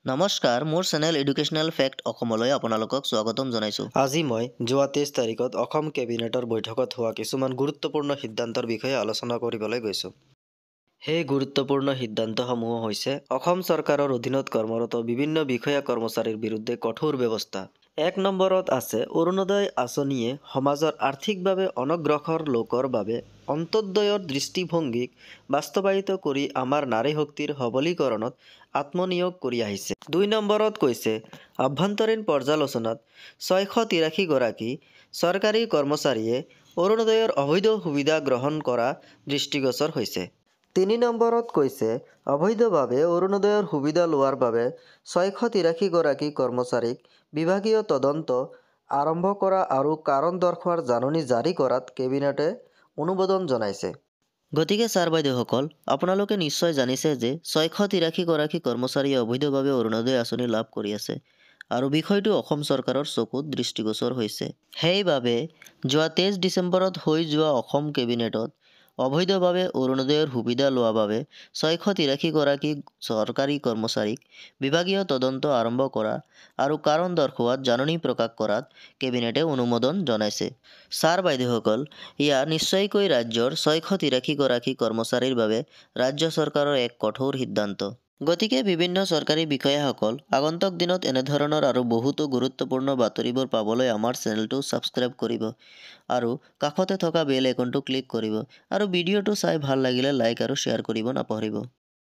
নমস্কাৰ, মোৰ channel educational fact অসমলৈ আপোনালোকক স্বাগতম জনাইছোঁ। আজি মই যোৱা 23 তাৰিখত অসম কেবিনেটৰ বৈঠকত হোৱা কিছুমান গুৰুত্বপূৰ্ণ সিদ্ধান্তৰ বিষয়ে আলোচনা কৰিবলৈ গৈছোঁ। সেই গুৰুত্বপূৰ্ণ সিদ্ধান্তসমূহ হৈছে অসম চৰকাৰৰ অধীনত কৰ্মৰত বিভিন্ন বিষয়া কৰ্মচাৰীৰ বিৰুদ্ধে কঠোৰ ব্যৱস্থা। 1 নম্বৰত আছে অৰুণোদয় আঁচনিয়ে সমাজৰ আৰ্থিকভাৱে অনগ্ৰসৰ লোকৰ বাবে অন্তোদয়ৰ দৃষ্টিভংগীক বাস্তৱায়িত কৰি আমাৰ নাৰী শক্তিৰ সবলীকৰণত আত্মনিয়োগ কৰি আহিছে। 2 নম্বৰত কৈছে আভ্যন্তৰীণ পৰ্যালোচনাত 683 গৰাকী চৰকাৰী কৰ্মচাৰীয়ে অৰুণোদয়ৰ অবৈধ সুবিধা গ্ৰহণ কৰা দৃষ্টিগোচৰ হৈছে। 3 নম্বৰত কৈছে অবৈধভাৱে অৰুণোদয়ৰ সুবিধা লোৱাৰ বাবে 683 গৰাকী কৰ্মচাৰীক বিভাগীয় তদন্ত আৰম্ভ কৰা আৰু কাৰণ দৰ্শোৱাৰ জাননী জাৰি কৰাত কেবিনেটে অনুমোদন জনাইছে। গতিকে ছাৰ বাইদেউসকল, আপোনালোকে নিশ্চয় জানিছে যে 683 গৰাকী কৰ্মচাৰীয়ে অবৈধভাৱে অৰুণোদয় আঁচনি লাভ কৰি আছে আৰু বিষয়টো অসম চৰকাৰৰ চকুত দৃষ্টিগোচৰ হৈছে। সেইবাবে যোৱা 23 ডিচেম্বৰত হৈ যোৱা অসম কেবিনেটত অবৈধভাৱে অৰুণোদয়ৰ সুবিধা লোৱাৰ বাবে 683 গৰাকী চৰকাৰী কৰ্মচাৰীক বিভাগীয় তদন্ত আৰম্ভ কৰা আৰু কাৰণ দৰ্শোৱাত জাননী প্ৰকাশ কৰাত কেবিনেটে অনুমোদন জনাইছে। ছাৰ বাইদেউসকল, এয়া নিশ্চয়কৈ ৰাজ্যৰ 683 গৰাকী কৰ্মচাৰীৰ বাবে ৰাজ্য চৰকাৰৰ এক কঠোৰ সিদ্ধান্ত। গতিকে বিভিন্ন চৰকাৰী বিষয়াসকল আগন্তুক দিনত এনেধৰণৰ আৰু বহুতো গুৰুত্বপূৰ্ণ বাতৰিবোৰ পাবলৈ আমাৰ চেনেলটো ছাবস্ক্ৰাইব কৰিব আৰু কাষতে থকা বেল আইকনটো ক্লিক কৰিব আৰু ভিডিঅ'টো চাই ভাল লাগিলে লাইক আৰু শ্বেয়াৰ কৰিব নাপাহৰিব।